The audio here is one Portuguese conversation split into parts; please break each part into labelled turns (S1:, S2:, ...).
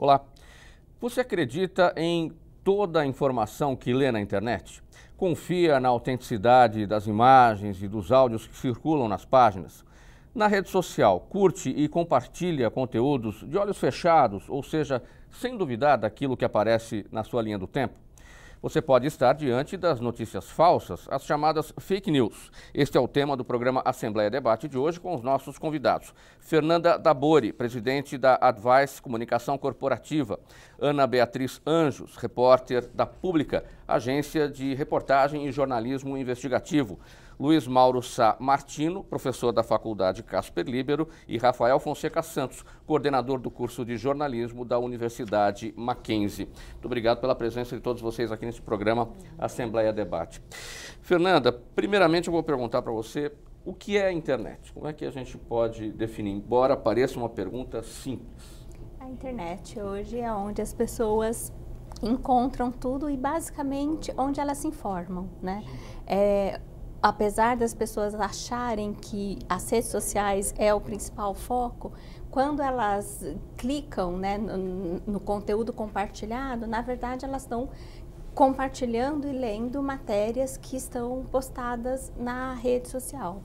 S1: Olá, você acredita em toda a informação que lê na internet? Confia na autenticidade das imagens e dos áudios que circulam nas páginas? Na rede social, curte e compartilha conteúdos de olhos fechados, ou seja, sem duvidar daquilo que aparece na sua linha do tempo? Você pode estar diante das notícias falsas, as chamadas fake news. Este é o tema do programa Assembleia Debate de hoje com os nossos convidados. Fernanda Dabori, presidente da Advice Comunicação Corporativa. Ana Beatriz Anjos, repórter da Pública, agência de reportagem e jornalismo investigativo. Luiz Mauro Sá Martino, professor da Faculdade Casper Líbero, e Rafael Fonseca Santos, coordenador do curso de jornalismo da Universidade Mackenzie. Muito obrigado pela presença de todos vocês aqui nesse programa Assembleia Debate. Fernanda, primeiramente eu vou perguntar para você o que é a internet? Como é que a gente pode definir, embora pareça uma pergunta simples?
S2: A internet hoje é onde as pessoas encontram tudo e basicamente onde elas se informam, né? Apesar das pessoas acharem que as redes sociais é o principal foco, quando elas clicam, né, no conteúdo compartilhado, na verdade elas estão compartilhando e lendo matérias que estão postadas na rede social,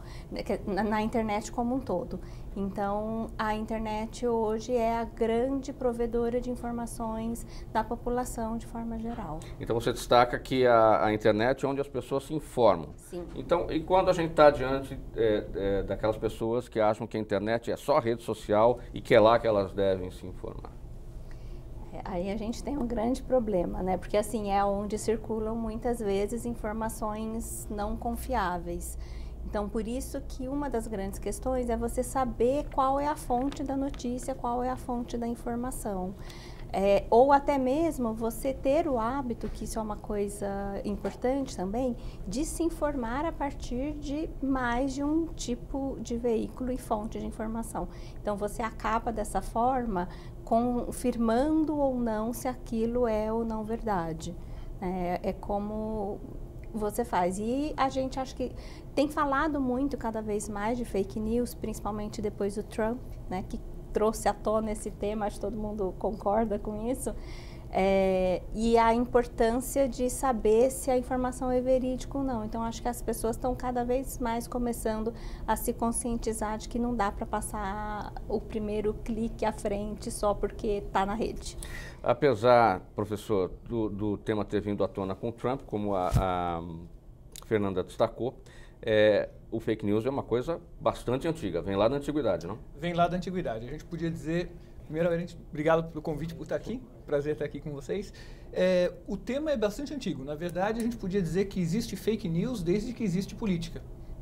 S2: na internet como um todo. Então, a internet hoje é a grande provedora de informações da população de forma geral.
S1: Então, você destaca que a internet é onde as pessoas se informam.
S2: Sim.
S1: Então, e quando a gente está diante daquelas pessoas que acham que a internet é só rede social e que é lá que elas devem se informar?
S2: Aí a gente tem um grande problema, né? Porque assim, é onde circulam muitas vezes informações não confiáveis. Então, por isso que uma das grandes questões é você saber qual é a fonte da notícia, qual é a fonte da informação. Ou até mesmo você ter o hábito, que isso é uma coisa importante também, de se informar a partir de mais de um tipo de veículo e fonte de informação. Então, você acaba dessa forma confirmando ou não se aquilo é ou não verdade. É como você faz. E a gente acho que tem falado muito cada vez mais de fake news, principalmente depois do Trump, né, que trouxe à tona esse tema, acho que todo mundo concorda com isso, e a importância de saber se a informação é verídica ou não. Então, acho que as pessoas estão cada vez mais começando a se conscientizar de que não dá para passar o primeiro clique à frente só porque está na rede.
S1: Apesar, professor, do tema ter vindo à tona com o Trump, como a Fernanda destacou, o fake news é uma coisa bastante antiga, vem lá da antiguidade, não?
S3: Vem lá da antiguidade. A gente podia dizer, primeiramente, obrigado pelo convite por estar aqui, prazer estar aqui com vocês. O tema é bastante antigo. Na verdade, a gente podia dizer que existe fake news desde que existe política.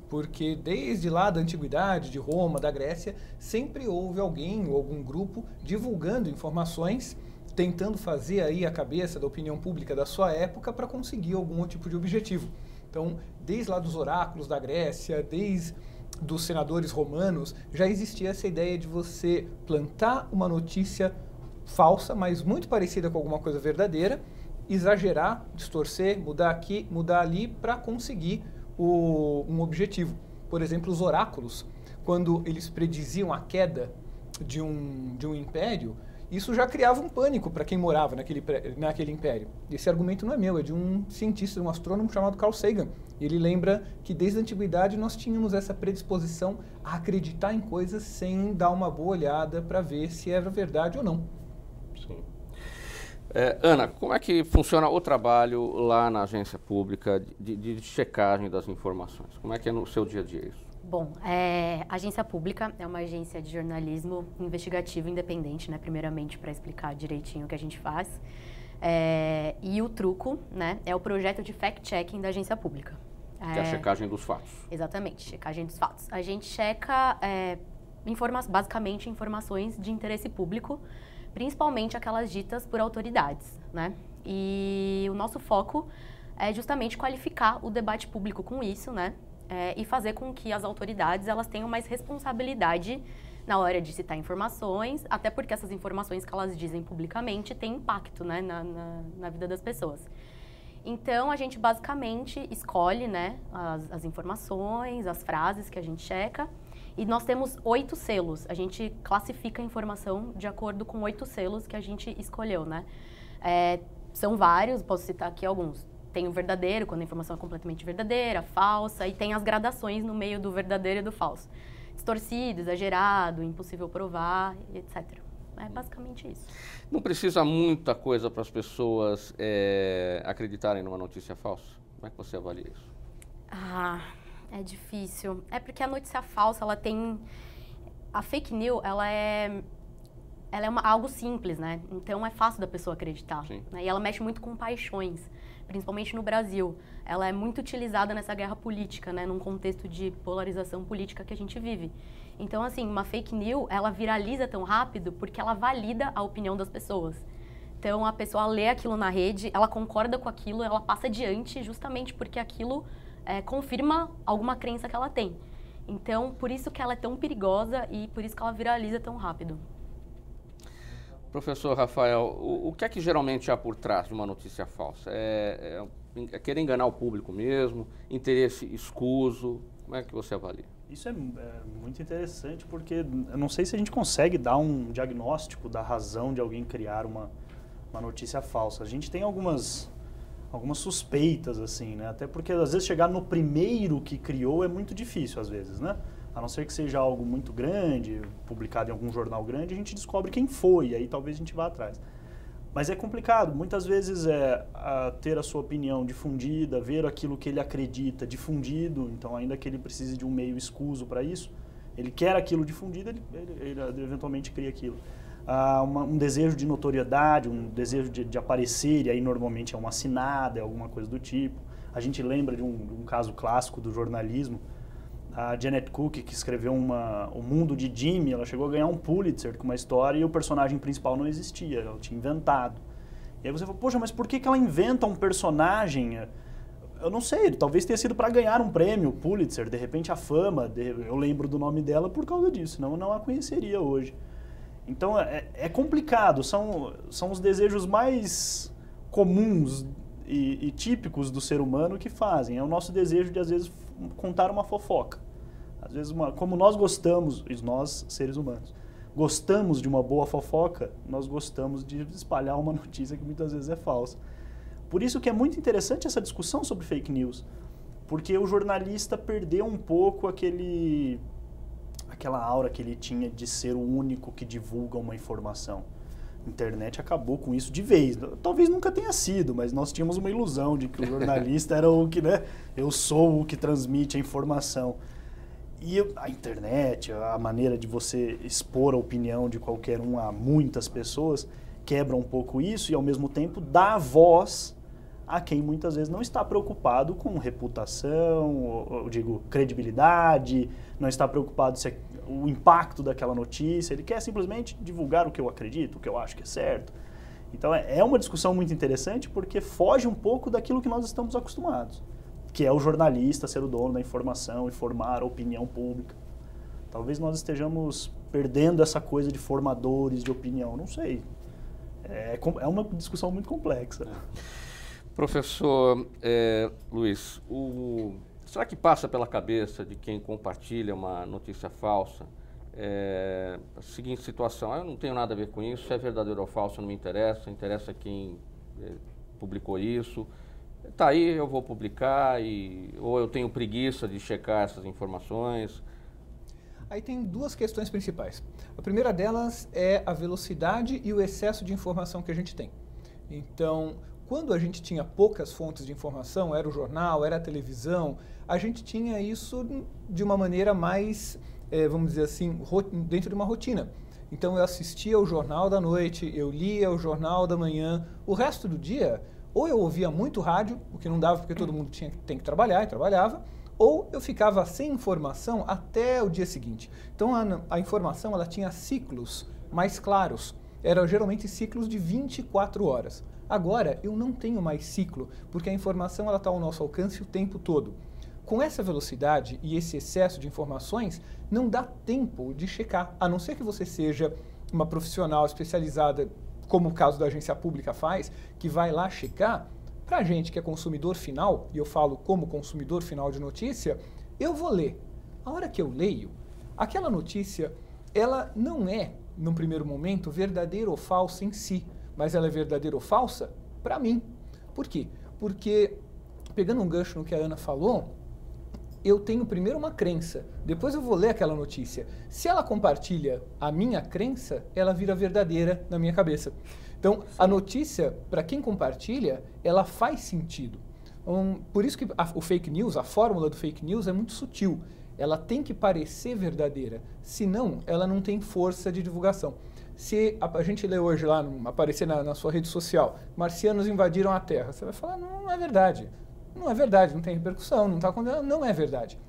S3: Porque desde lá da antiguidade, de Roma, da Grécia, sempre houve alguém ou algum grupo divulgando informações, tentando fazer aí a cabeça da opinião pública da sua época para conseguir algum tipo de objetivo. Então, desde lá dos oráculos da Grécia, desde dos senadores romanos, já existia essa ideia de você plantar uma notícia falsa, mas muito parecida com alguma coisa verdadeira, exagerar, distorcer, mudar aqui, mudar ali, para conseguir um objetivo. Por exemplo, os oráculos, quando eles prediziam a queda de um império, isso já criava um pânico para quem morava naquele império. Esse argumento não é meu, é de um cientista, um astrônomo chamado Carl Sagan. Ele lembra que desde a antiguidade nós tínhamos essa predisposição a acreditar em coisas sem dar uma boa olhada para ver se era verdade ou não.
S1: Sim. Ana, como é que funciona o trabalho lá na agência pública de checagem das informações? Como é que é no seu dia a dia isso?
S4: Bom, a agência pública é uma agência de jornalismo investigativo independente, né? Primeiramente, para explicar direitinho o que a gente faz. E o truco, né, é o projeto de fact-checking da agência pública.
S1: Que é a checagem dos fatos.
S4: Exatamente, checagem dos fatos. A gente checa basicamente informações de interesse público, principalmente aquelas ditas por autoridades, né? E o nosso foco é justamente qualificar o debate público com isso, né? E fazer com que as autoridades elas tenham mais responsabilidade na hora de citar informações, até porque essas informações que elas dizem publicamente têm impacto, né, na vida das pessoas. Então, a gente basicamente escolhe, né, as informações, as frases que a gente checa E nós temos 8 selos. A gente classifica a informação de acordo com 8 selos que a gente escolheu, né? São vários, posso citar aqui alguns. Tem o verdadeiro, quando a informação é completamente verdadeira, falsa, e tem as gradações no meio do verdadeiro e do falso. Distorcido, exagerado, impossível provar, etc. É basicamente isso.
S1: Não precisa muita coisa para as pessoas acreditarem numa notícia falsa? Como é que você avalia isso?
S4: É difícil. É porque a notícia falsa, ela tem... A fake news, ela é algo simples, né? Então é fácil da pessoa acreditar. Né? E ela mexe muito com paixões, principalmente no Brasil. Ela é muito utilizada nessa guerra política, né? Num contexto de polarização política que a gente vive. Então, assim, uma fake news, ela viraliza tão rápido porque ela valida a opinião das pessoas. Então, a pessoa lê aquilo na rede, ela concorda com aquilo, ela passa adiante justamente porque aquilo confirma alguma crença que ela tem. Então, por isso que ela é tão perigosa e por isso que ela viraliza tão rápido.
S1: Professor Rafael, o que é que geralmente há por trás de uma notícia falsa? É querer enganar o público mesmo? Interesse escuso? Como é que você avalia?
S5: Isso é muito interessante porque eu não sei se a gente consegue dar um diagnóstico da razão de alguém criar uma notícia falsa. A gente tem algumas suspeitas, assim, né? Até porque às vezes chegar no primeiro que criou é muito difícil, às vezes, né? A não ser que seja algo muito grande, publicado em algum jornal grande, a gente descobre quem foi, e aí talvez a gente vá atrás. Mas é complicado, muitas vezes ter a sua opinião difundida, ver aquilo que ele acredita difundido, então ainda que ele precise de um meio escuso para isso, ele quer aquilo difundido, ele eventualmente cria aquilo. Um desejo de notoriedade, um desejo de aparecer, e aí normalmente é uma assinada, é alguma coisa do tipo. A gente lembra de um caso clássico do jornalismo, a Janet Cook, que escreveu O Mundo de Jimmy, ela chegou a ganhar um Pulitzer com uma história e o personagem principal não existia, ela tinha inventado. E aí você fala, poxa, mas por que ela inventa um personagem? Eu não sei, talvez tenha sido para ganhar um prêmio Pulitzer, de repente a fama, eu lembro do nome dela por causa disso, senão eu não a conheceria hoje. Então é complicado, são os desejos mais comuns e típicos do ser humano que fazem. É o nosso desejo de, às vezes, contar uma fofoca. Às vezes, como nós gostamos, nós, seres humanos, gostamos de uma boa fofoca, nós gostamos de espalhar uma notícia que muitas vezes é falsa. Por isso que é muito interessante essa discussão sobre fake news, porque o jornalista perdeu um pouco aquela aura que ele tinha de ser o único que divulga uma informação. A internet acabou com isso de vez. Talvez nunca tenha sido, mas nós tínhamos uma ilusão de que o jornalista era o que, né? Eu sou o que transmite a informação. E a internet, a maneira de você expor a opinião de qualquer um a muitas pessoas, quebra um pouco isso e, ao mesmo tempo, dá voz a quem muitas vezes não está preocupado com reputação, eu digo, credibilidade, não está preocupado se o impacto daquela notícia, ele quer simplesmente divulgar o que eu acredito, o que eu acho que é certo. Então é uma discussão muito interessante porque foge um pouco daquilo que nós estamos acostumados, que é o jornalista ser o dono da informação e formar a opinião pública. Talvez nós estejamos perdendo essa coisa de formadores de opinião, não sei. É uma discussão muito complexa.
S1: Professor Luiz, será que passa pela cabeça de quem compartilha uma notícia falsa a seguinte situação: eu não tenho nada a ver com isso, se é verdadeiro ou falso não me interessa, interessa quem publicou isso, tá aí, eu vou publicar, ou eu tenho preguiça de checar essas informações?
S3: Aí tem duas questões principais. A primeira delas é a velocidade e o excesso de informação que a gente tem. Então, quando a gente tinha poucas fontes de informação, era o jornal, era a televisão, a gente tinha isso de uma maneira mais, vamos dizer assim, dentro de uma rotina. Então eu assistia ao jornal da noite, eu lia o jornal da manhã, o resto do dia, ou eu ouvia muito rádio, o que não dava porque todo mundo tem que trabalhar e trabalhava, ou eu ficava sem informação até o dia seguinte. Então a informação ela tinha ciclos mais claros, eram geralmente ciclos de 24 horas. Agora, eu não tenho mais ciclo, porque a informação está ao nosso alcance o tempo todo. Com essa velocidade e esse excesso de informações, não dá tempo de checar, a não ser que você seja uma profissional especializada, como o caso da agência pública faz, que vai lá checar. Para a gente que é consumidor final, e eu falo como consumidor final de notícia, eu vou ler. A hora que eu leio, Aquela notícia, ela não é, num primeiro momento, verdadeira ou falsa em si, mas ela é verdadeira ou falsa para mim. Por quê? Porque, pegando um gancho no que a Ana falou, eu tenho primeiro uma crença, depois eu vou ler aquela notícia. Se ela compartilha a minha crença, ela vira verdadeira na minha cabeça. Então, a notícia, para quem compartilha, ela faz sentido. Por isso que o fake news, a fórmula do fake news é muito sutil. Ela tem que parecer verdadeira, senão ela não tem força de divulgação. Se a gente lê hoje lá, aparecer na sua rede social, marcianos invadiram a Terra, você vai falar, não é verdade. Não é verdade, não tem repercussão, não está condenado, não é verdade.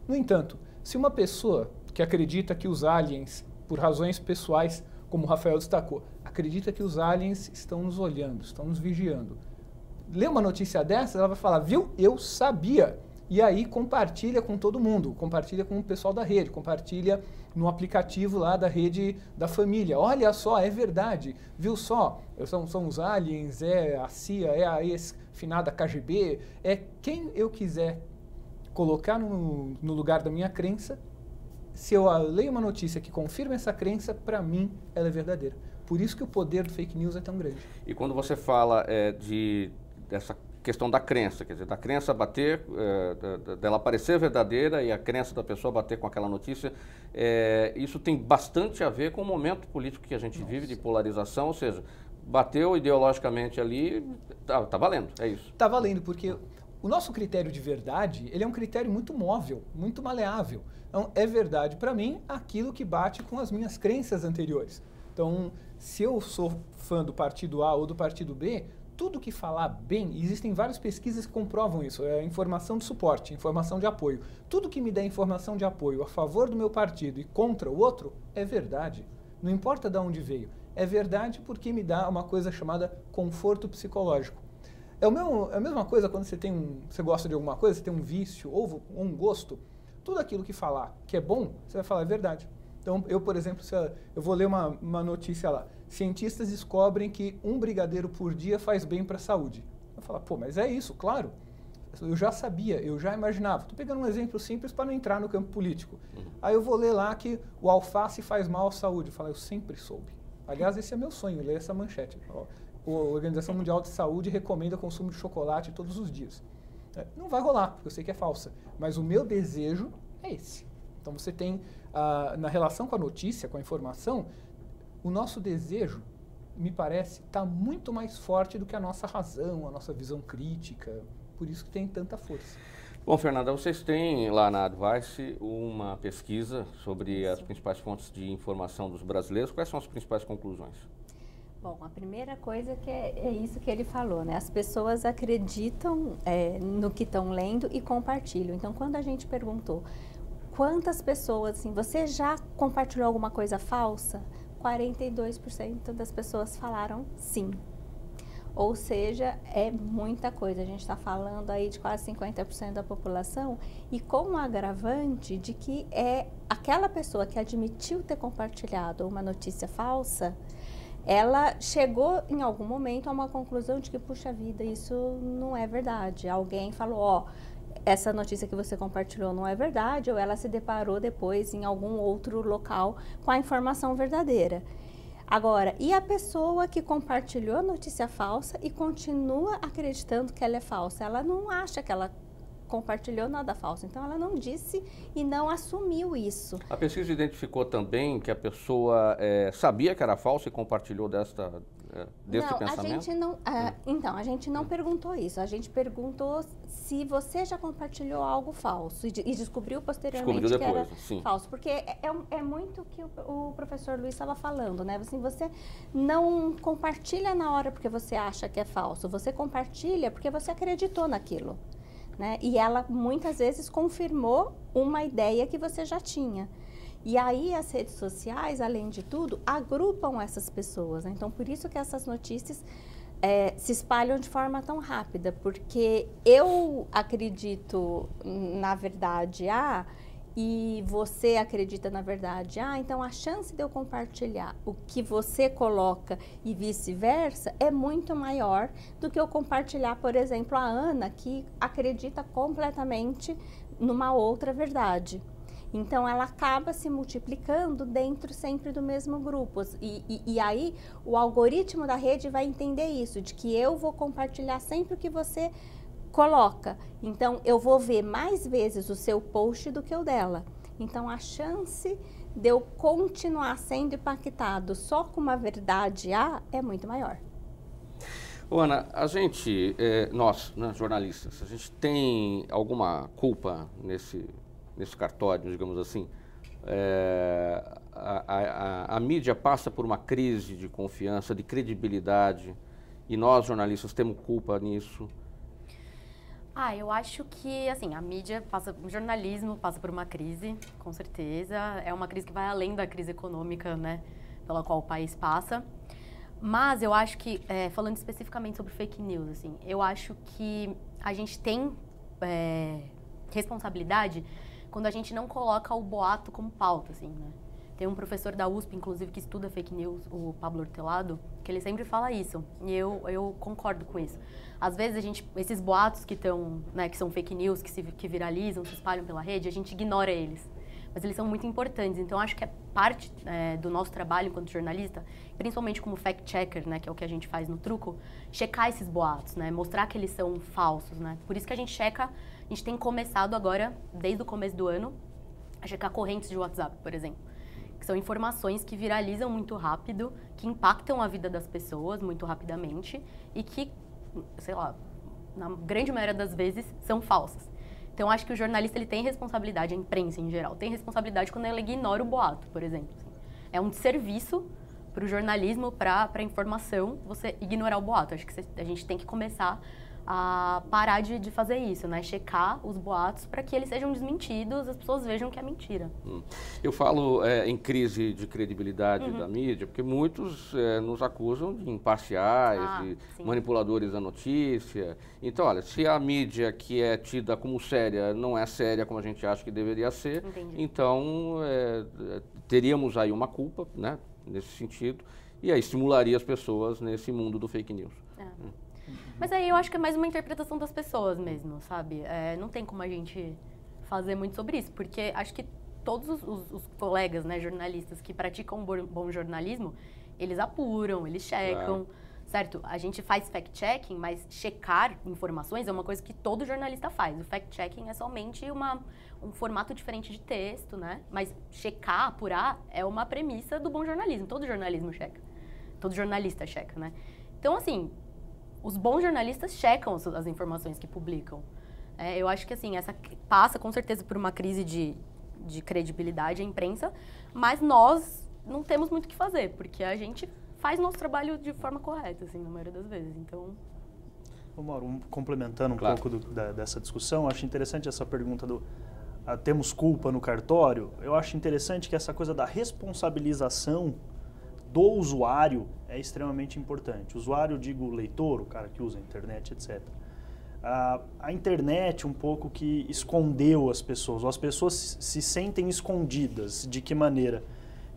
S3: No entanto, se uma pessoa que acredita que os aliens, por razões pessoais, como o Rafael destacou, acredita que os aliens estão nos olhando, estão nos vigiando, lê uma notícia dessa, ela vai falar, viu, eu sabia. E aí compartilha com todo mundo, compartilha com o pessoal da rede, compartilha no aplicativo lá da rede da família. Olha só, é verdade, viu só, são os aliens, é a CIA, é a ex-finada KGB, é quem eu quiser colocar no lugar da minha crença. Se eu leio uma notícia que confirma essa crença, para mim ela é verdadeira. Por isso que o poder do fake news é tão grande.
S1: E quando você fala dessa questão da crença, quer dizer, da crença bater, dela parecer verdadeira e a crença da pessoa bater com aquela notícia, isso tem bastante a ver com o momento político que a gente vive de polarização, ou seja, bateu ideologicamente ali, tá valendo, é isso.
S3: Tá valendo, porque o nosso critério de verdade, ele é um critério muito móvel, muito maleável. Então, é verdade para mim aquilo que bate com as minhas crenças anteriores. Então, se eu sou fã do partido A ou do partido B, tudo que falar bem, existem várias pesquisas que comprovam isso, é informação de suporte, informação de apoio. Tudo que me der informação de apoio a favor do meu partido e contra o outro, é verdade. Não importa de onde veio. É verdade porque me dá uma coisa chamada conforto psicológico. É a mesma coisa quando você gosta de alguma coisa, você tem um vício ou um gosto, tudo aquilo que falar que é bom, você vai falar é verdade. Então, eu, por exemplo, eu vou ler uma notícia lá. Cientistas descobrem que 1 brigadeiro por dia faz bem para a saúde. Eu falo, pô, mas é isso, claro. Eu já sabia, eu já imaginava. Estou pegando um exemplo simples para não entrar no campo político. Aí eu vou ler lá que o alface faz mal à saúde. Eu falo, eu sempre soube. Aliás, esse é meu sonho, ler essa manchete. A Organização Mundial de Saúde recomenda o consumo de chocolate todos os dias. Não vai rolar, porque eu sei que é falsa. Mas o meu desejo é esse. Então você tem, na relação com a notícia, com a informação, o nosso desejo, me parece, está muito mais forte do que a nossa razão, a nossa visão crítica. Por isso que tem tanta força.
S1: Bom, Fernanda, vocês têm lá na Advice uma pesquisa sobre as principais fontes de informação dos brasileiros. Quais são as principais conclusões?
S2: Bom, a primeira coisa que é isso que ele falou, né? As pessoas acreditam no que estão lendo e compartilham. Então, quando a gente perguntou quantas pessoas, assim, você já compartilhou alguma coisa falsa? 42% das pessoas falaram sim. Ou seja, é muita coisa. A gente está falando aí de quase 50% da população e com um agravante de que é aquela pessoa que admitiu ter compartilhado uma notícia falsa, ela chegou em algum momento a uma conclusão de que, puxa vida, isso não é verdade. Alguém falou, ó, essa notícia que você compartilhou não é verdade, ou ela se deparou depois em algum outro local com a informação verdadeira. Agora, e a pessoa que compartilhou a notícia falsa e continua acreditando que ela é falsa? Ela não acha que ela compartilhou nada falso, então ela não disse e não assumiu isso.
S1: A pesquisa identificou também que a pessoa sabia que era falsa e compartilhou desse pensamento?
S2: Então, a gente não perguntou isso, a gente perguntou se você já compartilhou algo falso e descobriu posteriormente que era falso, porque é muito o que o professor Luiz estava falando, né? Assim, você não compartilha na hora porque você acha que é falso, você compartilha porque você acreditou naquilo. Né? E ela muitas vezes confirmou uma ideia que você já tinha. E aí as redes sociais, além de tudo, agrupam essas pessoas. Né? Então, por isso que essas notícias se espalham de forma tão rápida, porque eu acredito na verdade A e você acredita na verdade A, então a chance de eu compartilhar o que você coloca e vice-versa é muito maior do que eu compartilhar, por exemplo, a Ana, que acredita completamente numa outra verdade. Então, ela acaba se multiplicando dentro sempre do mesmo grupo. E aí, o algoritmo da rede vai entender isso, de que eu vou compartilhar sempre o que você coloca. Então, eu vou ver mais vezes o seu post do que o dela. Então, a chance de eu continuar sendo impactado só com uma verdade A é muito maior.
S1: Ana, a gente, nós, né, jornalistas, a gente tem alguma culpa nesse cartório, digamos assim? A mídia passa por uma crise de confiança, de credibilidade, e nós, jornalistas, temos culpa nisso?
S4: Eu acho que, assim, a mídia o jornalismo passa por uma crise, com certeza. É uma crise que vai além da crise econômica, né, pela qual o país passa. Mas eu acho que, falando especificamente sobre fake news, assim, eu acho que a gente tem responsabilidade quando a gente não coloca o boato como pauta, assim, né? Tem um professor da USP, inclusive, que estuda fake news, o Pablo Hortelado, que ele sempre fala isso, e eu concordo com isso. Às vezes, esses boatos que estão, né, que são fake news, que viralizam, se espalham pela rede, a gente ignora eles. Mas eles são muito importantes, então acho que é parte do nosso trabalho enquanto jornalista, principalmente como fact-checker, né, que é o que a gente faz no Truco, checar esses boatos, né, mostrar que eles são falsos, né. Por isso que a gente tem começado agora, desde o começo do ano, a checar correntes de WhatsApp, por exemplo, que são informações que viralizam muito rápido, que impactam a vida das pessoas muito rapidamente e que, sei lá, na grande maioria das vezes, são falsas. Então, acho que o jornalista ele tem responsabilidade, a imprensa em geral, tem responsabilidade quando ele ignora o boato, por exemplo. É um desserviço para o jornalismo, para a informação, você ignorar o boato. Acho que a gente tem que começar a parar de fazer isso, né? Checar os boatos para que eles sejam desmentidos, as pessoas vejam que é mentira.
S1: Eu falo em crise de credibilidade da mídia, porque muitos nos acusam de imparciais, de manipuladores da notícia. Então, olha, se a mídia que é tida como séria não é séria como a gente acha que deveria ser, então teríamos aí uma culpa, né, nesse sentido, e aí estimularia as pessoas nesse mundo do fake news.
S4: Mas aí eu acho que é mais uma interpretação das pessoas mesmo, sabe? Não tem como a gente fazer muito sobre isso, porque acho que todos os colegas, né, jornalistas que praticam bom jornalismo, eles apuram, eles checam, certo? A gente faz fact-checking, mas checar informações é uma coisa que todo jornalista faz. O fact-checking é somente um formato diferente de texto, né? Mas checar, apurar, é uma premissa do bom jornalismo. Todo jornalismo checa. Todo jornalista checa, né? Então, assim, os bons jornalistas checam as informações que publicam. Eu acho que, assim, essa passa com certeza por uma crise de credibilidade, a imprensa, mas nós não temos muito o que fazer, porque a gente faz nosso trabalho de forma correta, assim, na maioria das vezes. Então...
S5: Mauro, complementando um pouco dessa discussão, acho interessante essa pergunta do temos culpa no cartório. Eu acho interessante que essa coisa da responsabilização do usuário é extremamente importante. O usuário, digo o leitor, o cara que usa a internet, etc. A internet um pouco que escondeu as pessoas, ou as pessoas se sentem escondidas. De que maneira?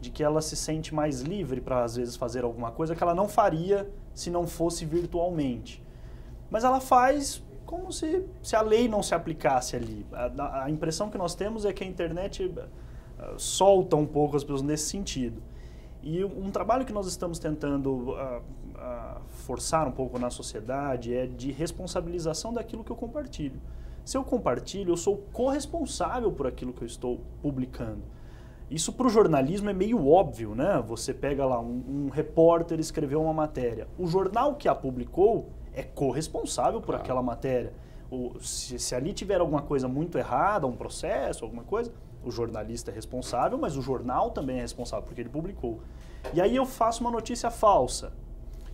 S5: De que ela se sente mais livre para, às vezes, fazer alguma coisa que ela não faria se não fosse virtualmente. Mas ela faz como se a lei não se aplicasse ali. A impressão que nós temos é que a internet solta um pouco as pessoas nesse sentido. E um trabalho que nós estamos tentando forçar um pouco na sociedade é de responsabilização daquilo que eu compartilho. Se eu compartilho, eu sou corresponsável por aquilo que eu estou publicando. Isso para o jornalismo é meio óbvio, né? Você pega lá, um repórter escreveu uma matéria. O jornal que a publicou é corresponsável por aquela matéria. Se ali tiver alguma coisa muito errada, um processo, alguma coisa, o jornalista é responsável, mas o jornal também é responsável, porque ele publicou. E aí eu faço uma notícia falsa.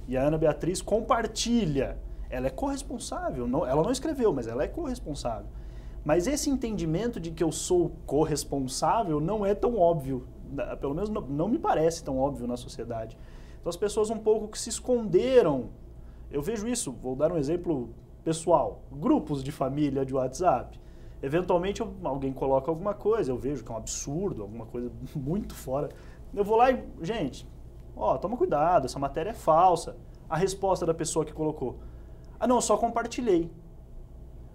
S5: E a Ana Beatriz compartilha. Ela é corresponsável. Ela não escreveu, mas ela é corresponsável. Mas esse entendimento de que eu sou corresponsável não é tão óbvio. Pelo menos não me parece tão óbvio na sociedade. Então as pessoas um pouco que se esconderam. Eu vejo isso, vou dar um exemplo pessoal. Grupos de família de WhatsApp. Eventualmente alguém coloca alguma coisa, eu vejo que é um absurdo, alguma coisa muito fora. Eu vou lá e, gente, toma cuidado, essa matéria é falsa. A resposta da pessoa que colocou: não, eu só compartilhei.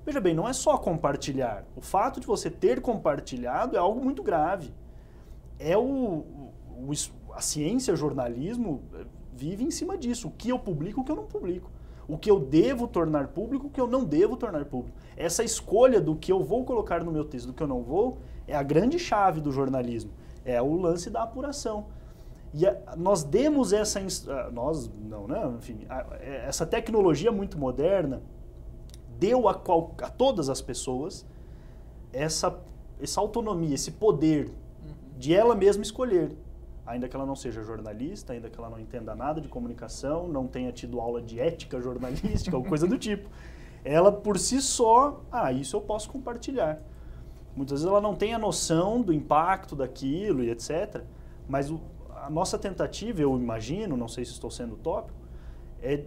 S5: Veja bem, não é só compartilhar. O fato de você ter compartilhado é algo muito grave. A ciência, o jornalismo, vive em cima disso. O que eu publico, o que eu não publico. O que eu devo tornar público, o que eu não devo tornar público. Essa escolha do que eu vou colocar no meu texto, do que eu não vou, é a grande chave do jornalismo. É o lance da apuração. E nós demos essa... Nós não, né? Enfim, essa tecnologia muito moderna deu a todas as pessoas essa autonomia, esse poder de ela mesma escolher. Ainda que ela não seja jornalista, ainda que ela não entenda nada de comunicação, não tenha tido aula de ética jornalística ou coisa do tipo. Ela, por si só, isso eu posso compartilhar. Muitas vezes ela não tem a noção do impacto daquilo e etc. Mas a nossa tentativa, eu imagino, não sei se estou sendo utópico, é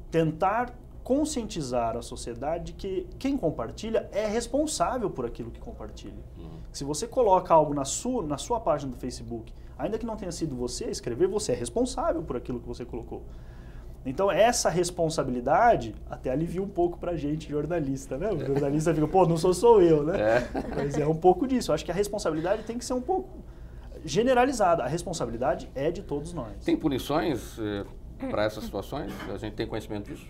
S5: tentar conscientizar a sociedade de que quem compartilha é responsável por aquilo que compartilha. Se você coloca algo na sua página do Facebook, ainda que não tenha sido você a escrever, você é responsável por aquilo que você colocou. Então, essa responsabilidade até alivia um pouco pra gente, jornalista, né? O jornalista fica, pô, não sou eu, né? Mas é um pouco disso. Eu acho que a responsabilidade tem que ser um pouco generalizada. A responsabilidade é de todos nós.
S1: Tem punições para essas situações? A gente tem conhecimento disso?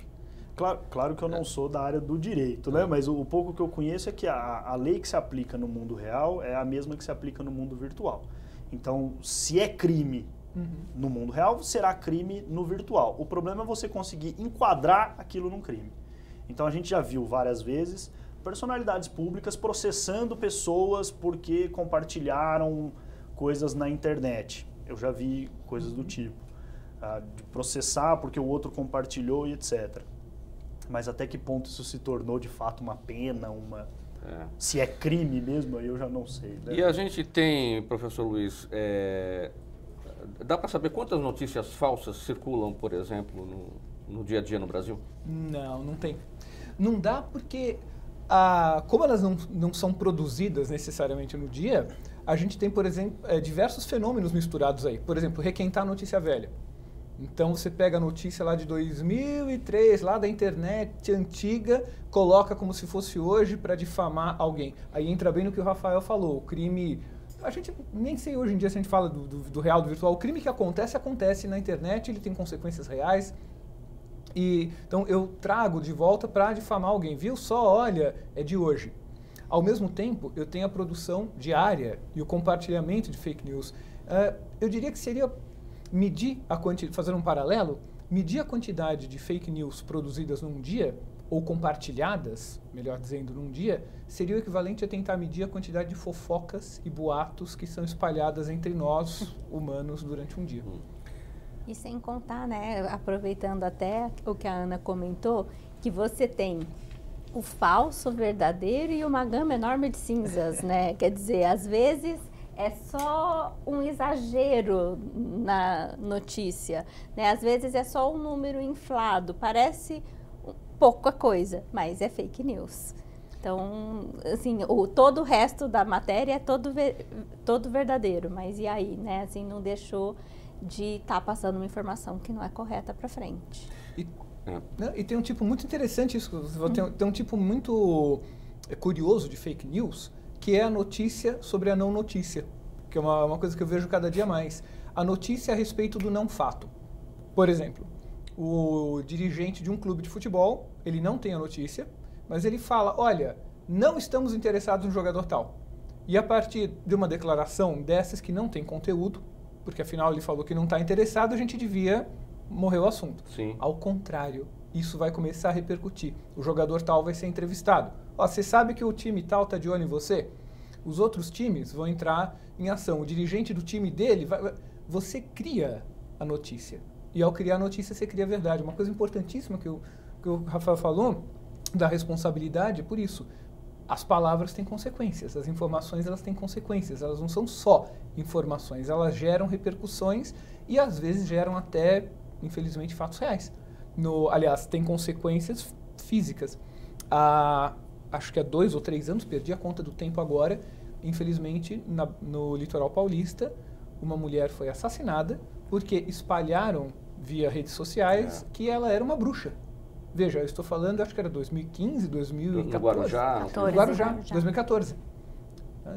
S5: Claro que eu não sou da área do direito, né? Mas o pouco que eu conheço é que a lei que se aplica no mundo real é a mesma que se aplica no mundo virtual. Então, se é crime no mundo real, será crime no virtual. O problema é você conseguir enquadrar aquilo num crime. Então, a gente já viu várias vezes personalidades públicas processando pessoas porque compartilharam coisas na internet. Eu já vi coisas do tipo. De processar porque o outro compartilhou e etc. Mas até que ponto isso se tornou de fato uma pena, se é crime mesmo, aí eu já não sei. Né?
S1: E a gente tem, professor Luiz, dá para saber quantas notícias falsas circulam, por exemplo, no dia a dia no Brasil?
S3: Não tem. Não dá porque, como elas não são produzidas necessariamente no dia, a gente tem, por exemplo, diversos fenômenos misturados aí. Por exemplo, requentar notícia velha. Então, você pega a notícia lá de 2003, lá da internet antiga, coloca como se fosse hoje para difamar alguém. Aí entra bem no que o Rafael falou, o crime... A gente nem sei hoje em dia se a gente fala do real, do virtual. O crime que acontece na internet, ele tem consequências reais. Então, eu trago de volta para difamar alguém. Viu só, olha, é de hoje. Ao mesmo tempo, eu tenho a produção diária e o compartilhamento de fake news. Eu diria que seria... fazer um paralelo, medir a quantidade de fake news produzidas num dia, ou compartilhadas, melhor dizendo, num dia, seria o equivalente a tentar medir a quantidade de fofocas e boatos que são espalhadas entre nós, humanos, durante um dia.
S2: E sem contar, né, aproveitando até o que a Ana comentou, que você tem o falso, o verdadeiro e uma gama enorme de cinzas, né? Quer dizer, às vezes... é só um exagero na notícia, né? Às vezes é só um número inflado, parece pouca coisa, mas é fake news. Então, assim, todo o resto da matéria é todo verdadeiro, mas e aí, né? Assim, não deixou de estar passando uma informação que não é correta para frente.
S3: E tem um tipo muito interessante, tem um tipo muito curioso de fake news, que é a notícia sobre a não notícia, que é uma coisa que eu vejo cada dia mais. A notícia a respeito do não fato. Por exemplo, o dirigente de um clube de futebol, ele não tem a notícia, mas ele fala, olha, não estamos interessados no jogador tal. E a partir de uma declaração dessas que não tem conteúdo, porque afinal ele falou que não está interessado, a gente devia morrer o assunto.
S1: Sim.
S3: Ao contrário, isso vai começar a repercutir. O jogador tal vai ser entrevistado. Você sabe que o time tal está de olho em você? Os outros times vão entrar em ação. O dirigente do time dele, você cria a notícia. E ao criar a notícia, você cria a verdade. Uma coisa importantíssima que o Rafael falou, da responsabilidade, é por isso. As palavras têm consequências, as informações elas têm consequências. Elas não são só informações, elas geram repercussões e às vezes geram até, infelizmente, fatos reais. Aliás, tem consequências físicas. Acho que há 2 ou 3 anos, perdi a conta do tempo agora, infelizmente, no litoral paulista, uma mulher foi assassinada porque espalharam via redes sociais que ela era uma bruxa. Veja, eu estou falando, acho que era 2015, 2014.
S1: No Guarujá.
S3: 2014.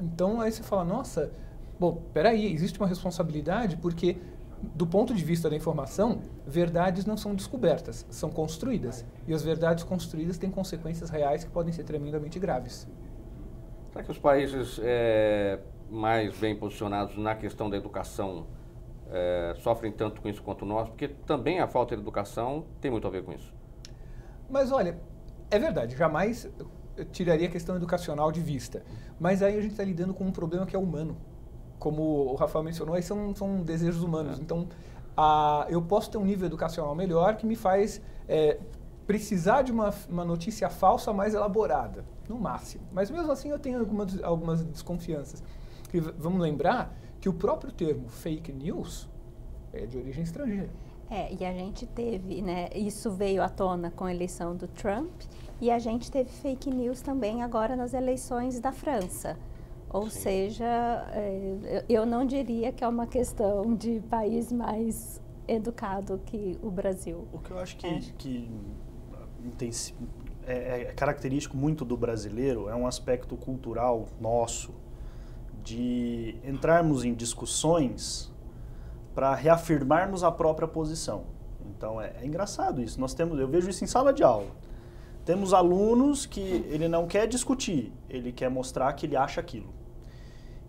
S3: Então, aí você fala, nossa, bom, peraí, existe uma responsabilidade porque, do ponto de vista da informação, verdades não são descobertas, são construídas. E as verdades construídas têm consequências reais que podem ser tremendamente graves.
S1: Será que os países mais bem posicionados na questão da educação sofrem tanto com isso quanto nós? Porque também a falta de educação tem muito a ver com isso.
S3: Mas olha, é verdade, jamais eu tiraria a questão educacional de vista. Mas aí a gente está lidando com um problema que é humano. Como o Rafael mencionou, aí são desejos humanos. Então, eu posso ter um nível educacional melhor que me faz precisar de uma notícia falsa mais elaborada, no máximo. Mas mesmo assim eu tenho algumas desconfianças. E vamos lembrar que o próprio termo fake news é de origem estrangeira.
S2: E a gente teve, né, isso veio à tona com a eleição do Trump, e a gente teve fake news também agora nas eleições da França. Ou
S1: Sim.
S2: seja, eu não diria que é uma questão de país mais educado que o Brasil.
S5: O que eu acho que é característico muito do brasileiro é um aspecto cultural nosso, de entrarmos em discussões para reafirmarmos a própria posição. Então é engraçado isso. Eu vejo isso em sala de aula. Temos alunos que ele não quer discutir, ele quer mostrar que ele acha aquilo.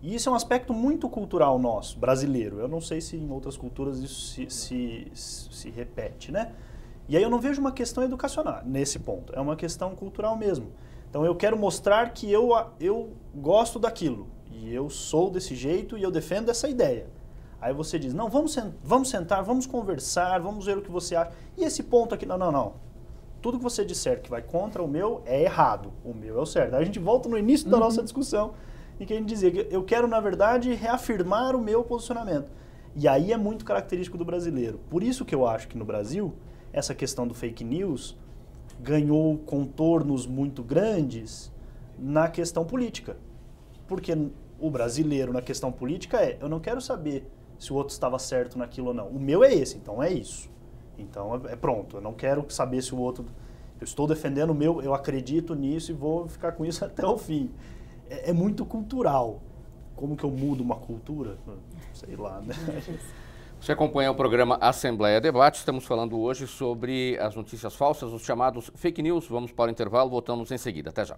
S5: E isso é um aspecto muito cultural nosso, brasileiro. Eu não sei se em outras culturas isso se repete, né? E aí eu não vejo uma questão educacional nesse ponto. É uma questão cultural mesmo. Então eu quero mostrar que eu gosto daquilo. E eu sou desse jeito e eu defendo essa ideia. Aí você diz, não, vamos sentar, vamos conversar, vamos ver o que você acha. E esse ponto aqui, não. Tudo que você disser que vai contra o meu é errado. O meu é o certo. Aí a gente volta no início da nossa discussão, em que a gente dizia que eu quero, na verdade, reafirmar o meu posicionamento. E aí é muito característico do brasileiro. Por isso que eu acho que no Brasil, essa questão do fake news ganhou contornos muito grandes na questão política. Porque o brasileiro, na questão política, eu não quero saber se o outro estava certo naquilo ou não. O meu é esse, então é isso. Então é pronto, eu não quero saber se o outro... Eu estou defendendo o meu, eu acredito nisso e vou ficar com isso até o fim. É muito cultural. Como que eu mudo uma cultura? Sei lá, né?
S1: Você acompanha o programa Assembleia Debate. Estamos falando hoje sobre as notícias falsas, os chamados fake news. Vamos para o intervalo, voltamos em seguida. Até já.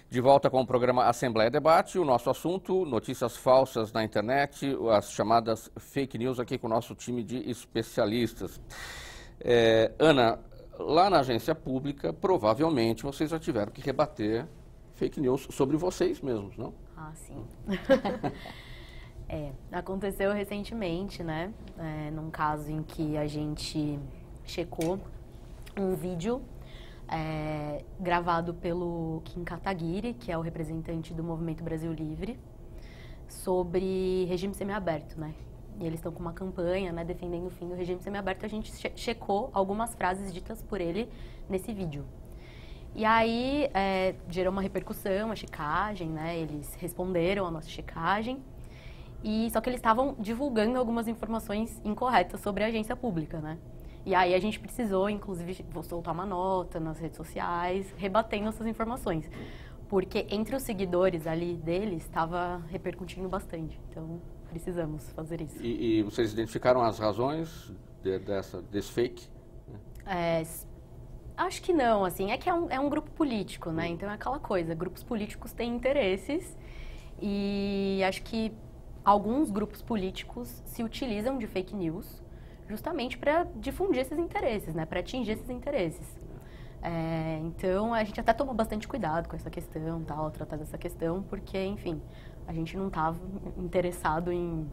S1: De volta com o programa Assembleia Debate, o nosso assunto, notícias falsas na internet, as chamadas fake news, aqui com o nosso time de especialistas. Ana, lá na agência pública, provavelmente vocês já tiveram que rebater fake news sobre vocês mesmos, não?
S4: Ah, sim. Aconteceu recentemente, né? Num caso em que a gente checou um vídeo gravado pelo Kim Kataguiri, que é o representante do Movimento Brasil Livre, sobre regime semiaberto, né? E eles estão com uma campanha, né, defendendo o fim do regime semiaberto. A gente checou algumas frases ditas por ele nesse vídeo. E aí gerou uma repercussão, a checagem, né? Eles responderam a nossa checagem. Só que eles estavam divulgando algumas informações incorretas sobre a agência pública, né? E aí a gente precisou, inclusive, soltar uma nota nas redes sociais, rebatendo essas informações. Porque entre os seguidores ali deles, estava repercutindo bastante. Então, precisamos fazer isso.
S1: E vocês identificaram as razões desse fake?
S4: Acho que não, assim. É que é um grupo político, né? Então, é aquela coisa. Grupos políticos têm interesses. E acho que alguns grupos políticos se utilizam de fake news justamente para difundir esses interesses, né? Para atingir esses interesses. Então, a gente até tomou bastante cuidado com essa questão, tratar dessa questão, porque, enfim, a gente não estava interessado em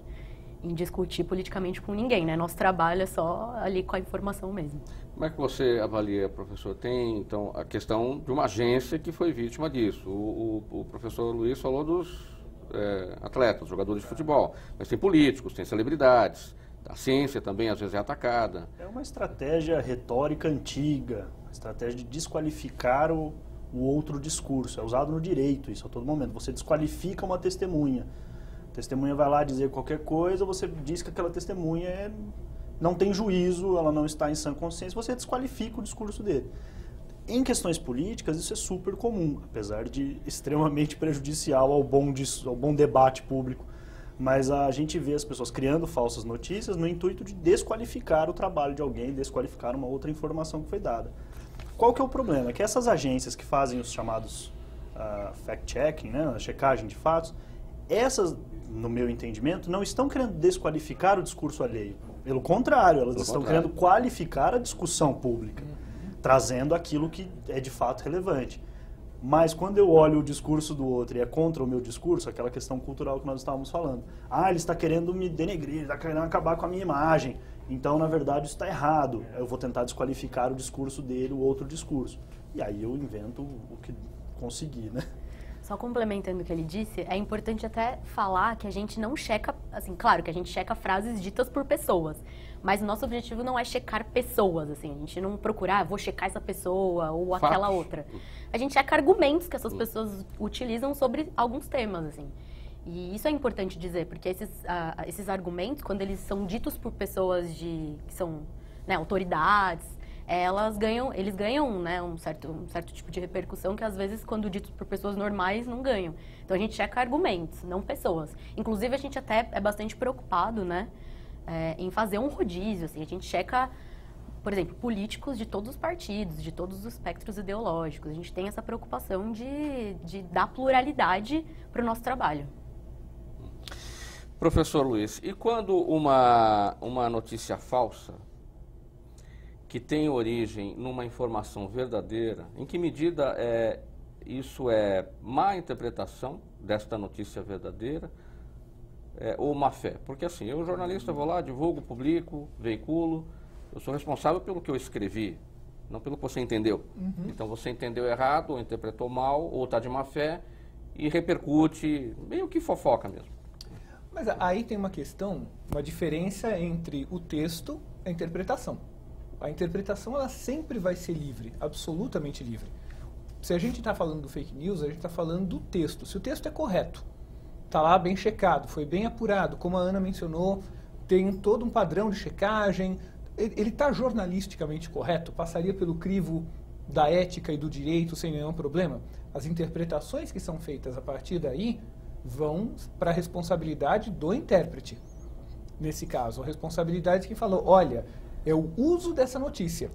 S4: discutir politicamente com ninguém, né? Nosso trabalho é só ali com a informação mesmo.
S1: Como é que você avalia, professor? Tem, então, a questão de uma agência que foi vítima disso. O professor Luiz falou dos atletas, jogadores de futebol, mas tem políticos, tem celebridades, A ciência também às vezes é atacada.
S5: É uma estratégia retórica antiga, uma estratégia de desqualificar o outro discurso. É usado no direito isso a todo momento. Você desqualifica uma testemunha. A testemunha vai lá dizer qualquer coisa, você diz que aquela testemunha não tem juízo, ela não está em sã consciência, você desqualifica o discurso dele. Em questões políticas, isso é super comum, apesar de extremamente prejudicial ao bom debate público. Mas a gente vê as pessoas criando falsas notícias no intuito de desqualificar o trabalho de alguém, desqualificar uma outra informação que foi dada. Qual que é o problema? É que essas agências que fazem os chamados fact-checking, né, a checagem de fatos, essas, no meu entendimento, não estão querendo desqualificar o discurso alheio. Pelo contrário, elas estão querendo qualificar a discussão pública, trazendo aquilo que é de fato relevante. Mas quando eu olho o discurso do outro e é contra o meu discurso, aquela questão cultural que nós estávamos falando, ele está querendo me denegrir, ele está querendo acabar com a minha imagem, então na verdade isso está errado, eu vou tentar desqualificar o discurso dele, o outro discurso. E aí eu invento o que conseguir, né?
S4: Só complementando o que ele disse, é importante até falar que a gente não checa, assim, claro que a gente checa frases ditas por pessoas, mas o nosso objetivo não é checar pessoas, assim, a gente não procura, vou checar essa pessoa ou aquela outra. A gente checa argumentos que essas pessoas utilizam sobre alguns temas, assim. E isso é importante dizer, porque esses argumentos, quando eles são ditos por pessoas que são, né, autoridades, eles ganham, né, um certo tipo de repercussão que às vezes, quando ditos por pessoas normais, não ganham. Então a gente checa argumentos, não pessoas. Inclusive a gente até é bastante preocupado, né, em fazer um rodízio, assim, a gente checa, por exemplo, políticos de todos os partidos, de todos os espectros ideológicos. A gente tem essa preocupação de dar pluralidade para o nosso trabalho.
S1: Professor Luiz, e quando uma notícia falsa que tem origem numa informação verdadeira, em que medida isso é má interpretação desta notícia verdadeira ou má fé? Porque assim, eu jornalista vou lá, divulgo, publico, veiculo, eu sou responsável pelo que eu escrevi, não pelo que você entendeu. Então você entendeu errado, ou interpretou mal, ou está de má fé e repercute, meio que fofoca mesmo.
S3: Mas aí tem uma questão, uma diferença entre o texto e a interpretação. A interpretação ela sempre vai ser livre, absolutamente livre. Se a gente está falando do fake news, a gente está falando do texto. Se o texto é correto, está lá bem checado, foi bem apurado, como a Ana mencionou, tem todo um padrão de checagem, ele está jornalisticamente correto, passaria pelo crivo da ética e do direito sem nenhum problema. As interpretações que são feitas a partir daí vão para a responsabilidade do intérprete. Nesse caso, a responsabilidade que falou, olha, é o uso dessa notícia.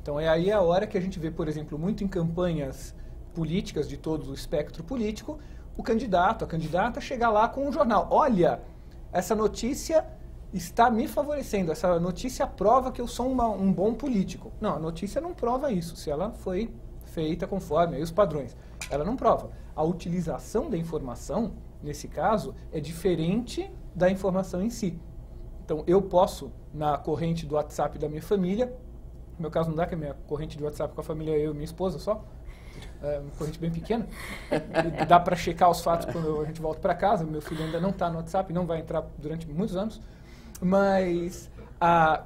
S3: Então é aí a hora que a gente vê, por exemplo, muito em campanhas políticas de todo o espectro político, o candidato, a candidata chegar lá com um jornal. Olha, essa notícia está me favorecendo, essa notícia prova que eu sou um bom político. Não, a notícia não prova isso, se ela foi feita conforme aí os padrões. Ela não prova. A utilização da informação, nesse caso, é diferente da informação em si. Então, eu posso, na corrente do WhatsApp da minha família, no meu caso não dá, que a minha corrente de WhatsApp com a família é eu e minha esposa só, é uma corrente bem pequena, e dá para checar os fatos quando a gente volta para casa, meu filho ainda não está no WhatsApp, não vai entrar durante muitos anos, mas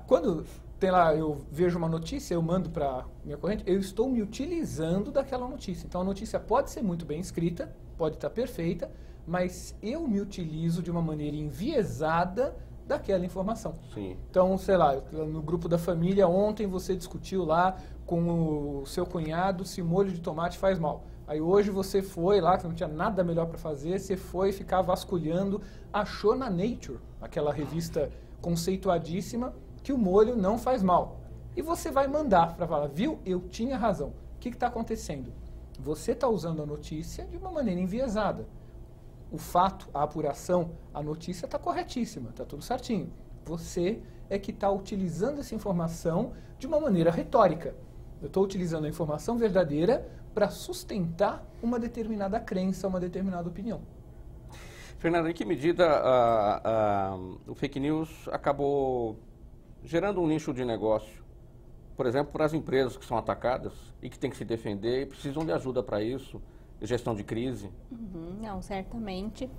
S3: quando tem lá, eu vejo uma notícia, eu mando para minha corrente, eu estou me utilizando daquela notícia. Então, a notícia pode ser muito bem escrita, pode estar perfeita, mas eu me utilizo de uma maneira enviesada daquela informação.
S1: Sim.
S3: Então, sei lá, no grupo da família, ontem você discutiu lá com o seu cunhado se molho de tomate faz mal. Aí hoje você foi lá, que não tinha nada melhor para fazer, você foi ficar vasculhando, achou na Nature, aquela revista conceituadíssima, que o molho não faz mal. E você vai mandar para falar, viu, eu tinha razão. O que está acontecendo? Você está usando a notícia de uma maneira enviesada. O fato, a apuração, a notícia está corretíssima, está tudo certinho. Você é que está utilizando essa informação de uma maneira retórica. Eu estou utilizando a informação verdadeira para sustentar uma determinada crença, uma determinada opinião.
S1: Fernando, em que medida o fake news acabou gerando um nicho de negócio? Por exemplo, para as empresas que são atacadas e que têm que se defender e precisam de ajuda para isso, gestão de crise?
S2: Não, certamente.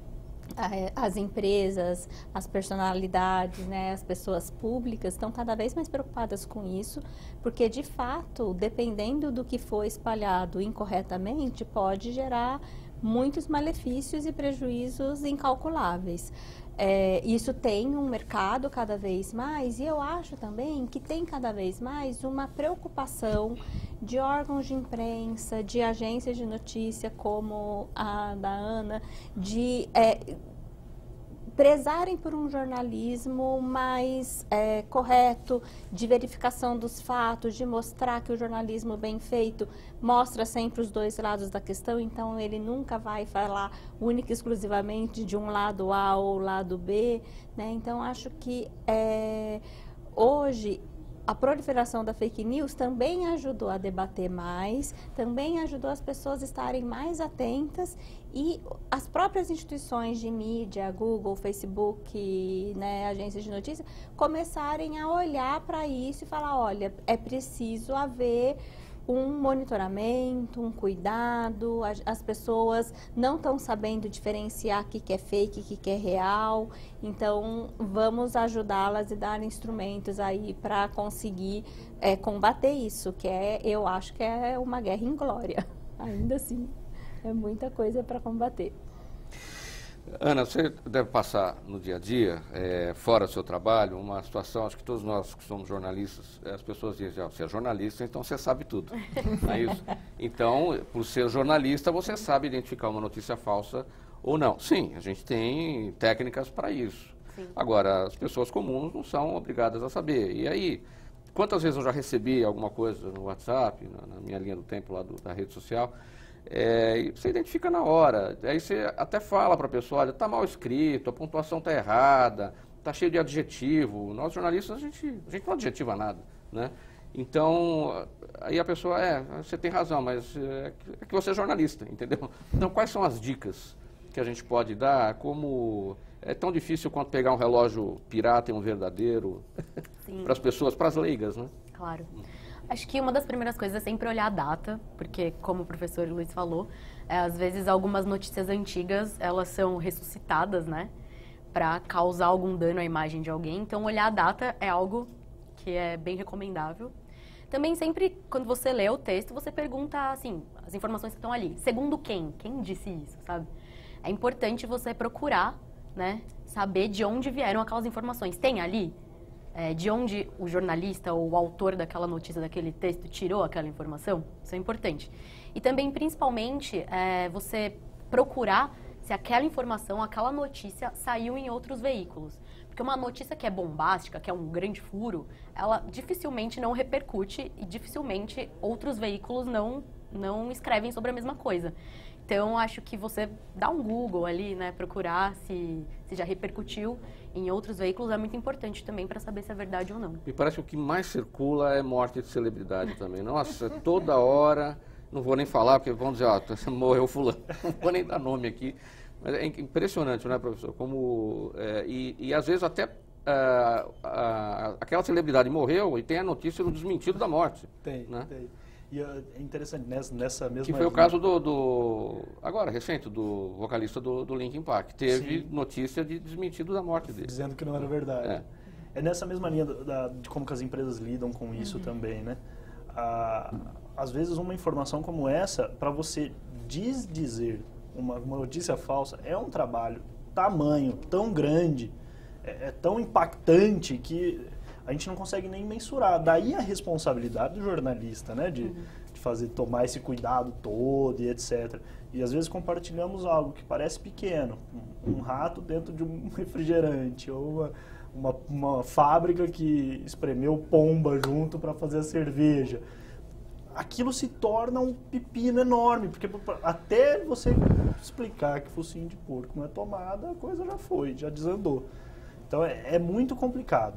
S2: as empresas, as personalidades, né, as pessoas públicas estão cada vez mais preocupadas com isso, porque de fato, dependendo do que for espalhado incorretamente, pode gerar muitos malefícios e prejuízos incalculáveis. Isso tem um mercado cada vez mais, e eu acho também que tem cada vez mais uma preocupação de órgãos de imprensa, de agências de notícia como a da Ana, de prezarem por um jornalismo mais correto, de verificação dos fatos, de mostrar que o jornalismo bem feito mostra sempre os dois lados da questão, então ele nunca vai falar única e exclusivamente de um lado A ou lado B, né? Então acho que hoje a proliferação da fake news também ajudou a debater mais, também ajudou as pessoas a estarem mais atentas e as próprias instituições de mídia, Google, Facebook, né, agências de notícia, começarem a olhar para isso e falar, olha, é preciso haver um monitoramento, um cuidado, as pessoas não estão sabendo diferenciar o que é fake, o que é real, então vamos ajudá-las e dar instrumentos aí para conseguir combater isso, que eu acho que é uma guerra inglória, ainda assim, é muita coisa para combater.
S1: Ana, você deve passar no dia a dia, fora do seu trabalho, uma situação, acho que todos nós que somos jornalistas, as pessoas dizem, você é jornalista, então você sabe tudo, não é isso? Então, por ser jornalista, você sabe identificar uma notícia falsa ou não. Sim, a gente tem técnicas para isso. Sim. Agora, as pessoas comuns não são obrigadas a saber. E aí, quantas vezes eu já recebi alguma coisa no WhatsApp, na minha linha do tempo lá da rede social, e você identifica na hora, aí você até fala para a pessoa, olha, está mal escrito, a pontuação está errada, está cheio de adjetivo. Nós jornalistas, a gente não adjetiva nada, né? Então, aí a pessoa, você tem razão, mas é que você é jornalista, entendeu? Então, quais são as dicas que a gente pode dar? Como é tão difícil quanto pegar um relógio pirata e um verdadeiro para as pessoas, para as leigas, né?
S4: Claro. Acho que uma das primeiras coisas é sempre olhar a data, porque, como o professor Luiz falou, às vezes algumas notícias antigas, elas são ressuscitadas, né, para causar algum dano à imagem de alguém. Então, olhar a data é algo que é bem recomendável. Também, sempre, quando você lê o texto, você pergunta, assim, as informações que estão ali. Segundo quem? Quem disse isso, sabe? É importante você procurar, né, saber de onde vieram aquelas informações. Tem ali? De onde o jornalista ou o autor daquela notícia, daquele texto, tirou aquela informação? Isso é importante. E também, principalmente, você procurar se aquela informação, aquela notícia saiu em outros veículos. Porque uma notícia que é bombástica, que é um grande furo, ela dificilmente não repercute e dificilmente outros veículos não escrevem sobre a mesma coisa. Então, acho que você dá um Google ali, né, procurar se já repercutiu em outros veículos é muito importante também para saber se é verdade ou não.
S1: Me parece que o que mais circula é morte de celebridade também. Nossa, toda hora, não vou nem falar, porque vão dizer, morreu fulano, não vou nem dar nome aqui. Mas é impressionante, né, professor? Como, e às vezes até aquela celebridade morreu e tem a notícia do desmentido da morte.
S5: Tem,
S1: né?
S5: tem. E é interessante, nessa mesma...
S1: Que foi o caso agora, recente, do vocalista do Linkin Park. Teve
S5: Sim.
S1: notícia de desmentido da morte dele.
S5: Dizendo que não era verdade. É nessa mesma linha de como que as empresas lidam com isso também, né? Às vezes uma informação como essa, para você dizer uma notícia falsa, é um trabalho tamanho, tão grande, é tão impactante que a gente não consegue nem mensurar. Daí a responsabilidade do jornalista, né? De tomar esse cuidado todo e etc. E às vezes compartilhamos algo que parece pequeno, um rato dentro de um refrigerante, ou uma fábrica que espremeu pomba junto para fazer a cerveja. Aquilo se torna um pepino enorme, porque até você explicar que focinho de porco não é tomada, a coisa já desandou. Então é muito complicado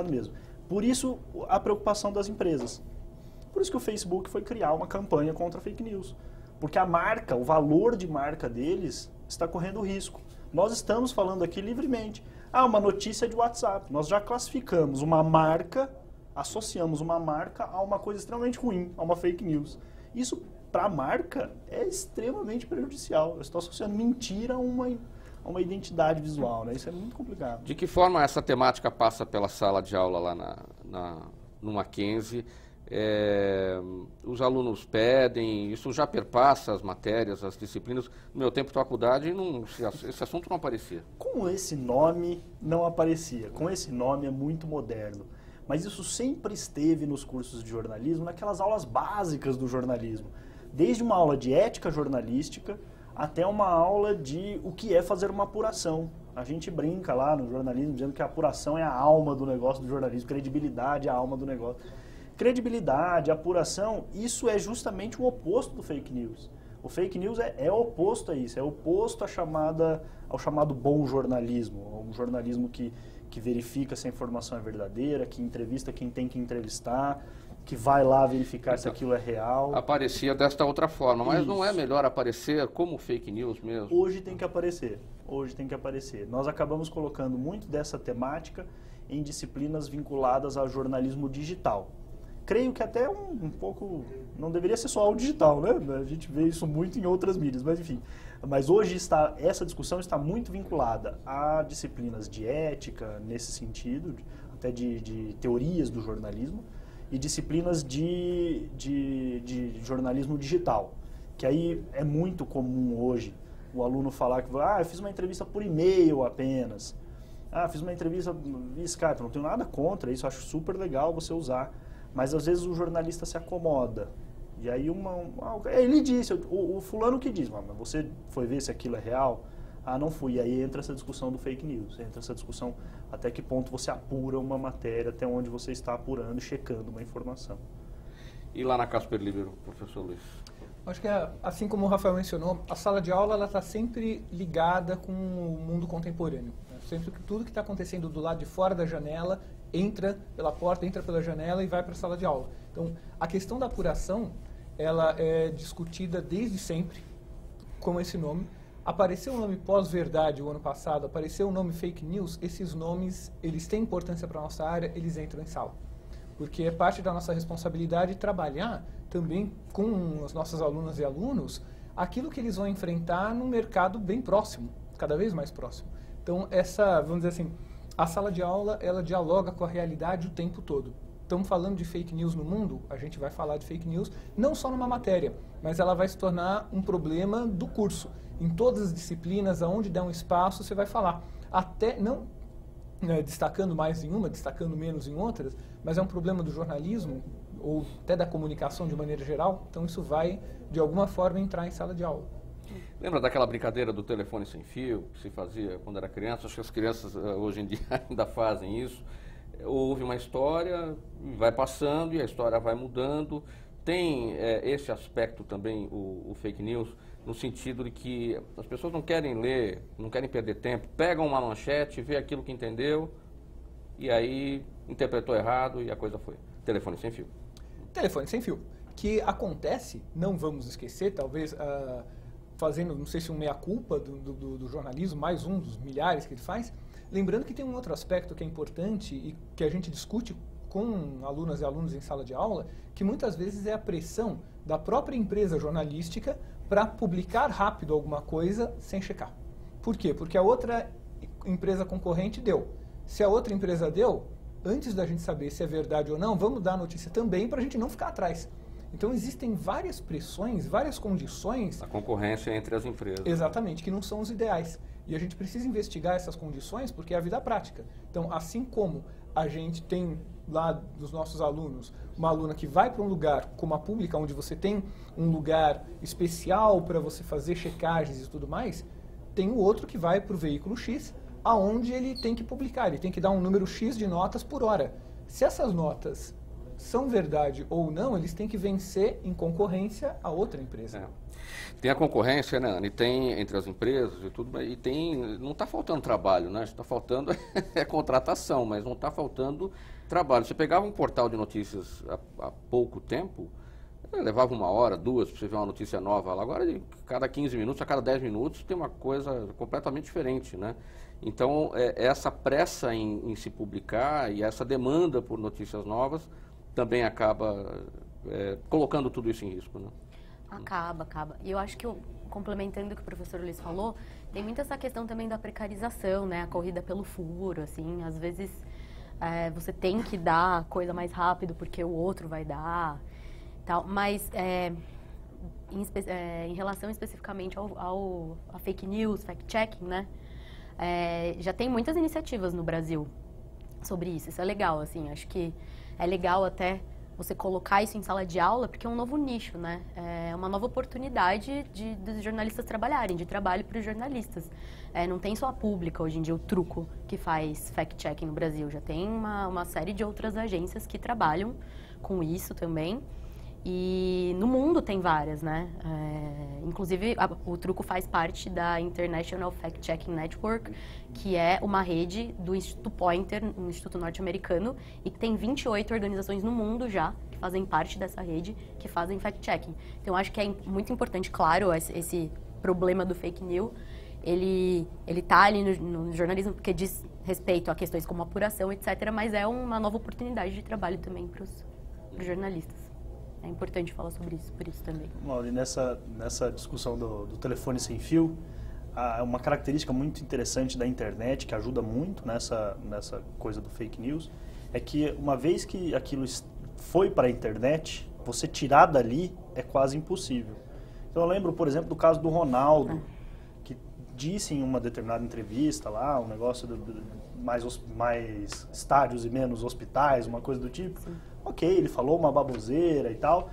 S5: mesmo. Por isso a preocupação das empresas. Por isso que o Facebook foi criar uma campanha contra fake news. Porque a marca, o valor de marca deles está correndo risco. Nós estamos falando aqui livremente. Uma notícia de WhatsApp. Nós já classificamos uma marca, associamos uma marca a uma coisa extremamente ruim, a uma fake news. Isso, para a marca, é extremamente prejudicial. Eu estou associando mentira a uma identidade visual, né? Isso é muito complicado.
S1: De que forma essa temática passa pela sala de aula lá no Mackenzie? Os alunos pedem, isso já perpassa as matérias, as disciplinas. No meu tempo de faculdade, esse assunto não aparecia.
S5: Com esse nome, não aparecia. Com esse nome é muito moderno. Mas isso sempre esteve nos cursos de jornalismo, naquelas aulas básicas do jornalismo. Desde uma aula de ética jornalística até uma aula de o que é fazer uma apuração. A gente brinca lá no jornalismo dizendo que a apuração é a alma do negócio do jornalismo, credibilidade é a alma do negócio. Credibilidade, apuração, isso é justamente o oposto do fake news. O fake news é oposto a isso, é oposto ao chamado bom jornalismo, um jornalismo que verifica se a informação é verdadeira, que entrevista quem tem que entrevistar, que vai lá verificar se aquilo é real.
S1: Aparecia desta outra forma, mas não é melhor aparecer como fake news mesmo?
S5: Hoje tem que aparecer, hoje tem que aparecer. Nós acabamos colocando muito dessa temática em disciplinas vinculadas ao jornalismo digital. Creio que até um pouco, não deveria ser só o digital, né? A gente vê isso muito em outras mídias, mas enfim. Mas hoje essa discussão está muito vinculada a disciplinas de ética, nesse sentido, até de teorias do jornalismo, e disciplinas de jornalismo digital, que aí é muito comum hoje o aluno falar que eu fiz uma entrevista por e-mail apenas, fiz uma entrevista via Skype, não tenho nada contra isso, acho super legal você usar, mas às vezes o jornalista se acomoda, e aí ele disse, o fulano que diz, mas você foi ver se aquilo é real? Não fui. E aí entra essa discussão do fake news, entra essa discussão até que ponto você apura uma matéria, até onde você está apurando e checando uma informação.
S1: E lá na Casper Libero, professor Luiz?
S3: Acho que, assim como o Rafael mencionou, a sala de aula está sempre ligada com o mundo contemporâneo. Né? Sempre que tudo que está acontecendo do lado de fora da janela entra pela porta, entra pela janela e vai para a sala de aula. Então, a questão da apuração, ela é discutida desde sempre, com esse nome. Apareceu o nome pós-verdade o ano passado, apareceu o nome fake news, esses nomes, eles têm importância para a nossa área, eles entram em sala. Porque é parte da nossa responsabilidade trabalhar também com as nossas alunas e alunos aquilo que eles vão enfrentar num mercado bem próximo, cada vez mais próximo. Então, vamos dizer assim, a sala de aula, ela dialoga com a realidade o tempo todo. Estamos falando de fake news no mundo, a gente vai falar de fake news não só numa matéria, mas ela vai se tornar um problema do curso. Em todas as disciplinas, aonde der um espaço, você vai falar. Até, não destacando mais em uma, destacando menos em outras, mas é um problema do jornalismo, ou até da comunicação de maneira geral, então isso vai, de alguma forma, entrar em sala de aula.
S1: Lembra daquela brincadeira do telefone sem fio, que se fazia quando era criança? Acho que as crianças hoje em dia ainda fazem isso. Houve uma história, vai passando e a história vai mudando. Tem esse aspecto também, o fake news, no sentido de que as pessoas não querem ler, não querem perder tempo, pegam uma manchete, vê aquilo que entendeu e aí interpretou errado e a coisa foi. Telefone sem fio.
S3: Telefone sem fio. Que acontece, não vamos esquecer, talvez fazendo, não sei se um meia-culpa do jornalismo, mais um dos milhares que ele faz, lembrando que tem um outro aspecto que é importante e que a gente discute com alunas e alunos em sala de aula, que muitas vezes é a pressão da própria empresa jornalística para publicar rápido alguma coisa sem checar. Por quê? Porque a outra empresa concorrente deu. Se a outra empresa deu, antes da gente saber se é verdade ou não, vamos dar a notícia também para a gente não ficar atrás. Então existem várias pressões, várias condições...
S1: A concorrência entre as empresas.
S3: Exatamente, que não são os ideais. E a gente precisa investigar essas condições porque é a vida prática. Então, assim como a gente tem lá dos nossos alunos, uma aluna que vai para um lugar como a pública, onde você tem um lugar especial para você fazer checagens e tudo mais, tem o outro que vai para o veículo X, aonde ele tem que publicar, ele tem que dar um número X de notas por hora. Se essas notas são verdade ou não, eles têm que vencer em concorrência a outra empresa.
S1: Tem a concorrência, né, Anny? Tem entre as empresas e tudo, e não está faltando trabalho, né? Está faltando contratação, mas não está faltando trabalho. Você pegava um portal de notícias há pouco tempo, levava 1 hora, 2, para você ver uma notícia nova lá. Agora, de cada 15 minutos, a cada 10 minutos, tem uma coisa completamente diferente, né? Então, essa pressa em se publicar e essa demanda por notícias novas também acaba colocando tudo isso em risco, né?
S4: Acaba. E eu acho que, complementando o que o professor Luiz falou, tem muito essa questão também da precarização, né? A corrida pelo furo, assim, às vezes você tem que dar a coisa mais rápido porque o outro vai dar, tal. Mas em relação especificamente a fake news, fact-checking, né? Já tem muitas iniciativas no Brasil sobre isso. Isso é legal, assim. Acho que é legal até você colocar isso em sala de aula, porque é um novo nicho, né? É uma nova oportunidade dos jornalistas trabalharem, de trabalho para os jornalistas. Não tem só a Pública, hoje em dia, o Truco, que faz fact-checking no Brasil. Já tem uma série de outras agências que trabalham com isso também. E no mundo tem várias, né? Inclusive, o Truco faz parte da International Fact-Checking Network, que é uma rede do Instituto Poynter, um instituto norte-americano, e que tem 28 organizações no mundo já, que fazem parte dessa rede, que fazem fact-checking. Então, acho que é muito importante, claro, esse problema do fake news, ele tá ali no jornalismo, porque diz respeito a questões como apuração, etc., mas é uma nova oportunidade de trabalho também para os jornalistas. É importante falar sobre isso, por isso também.
S5: Mauri, nessa discussão do telefone sem fio, uma característica muito interessante da internet, que ajuda muito nessa coisa do fake news, é que uma vez que aquilo foi para a internet, você tirar dali é quase impossível. Então eu lembro, por exemplo, do caso do Ronaldo, que disse em uma determinada entrevista lá, um negócio mais estádios e menos hospitais, uma coisa do tipo. Sim. Ok, ele falou uma baboseira e tal,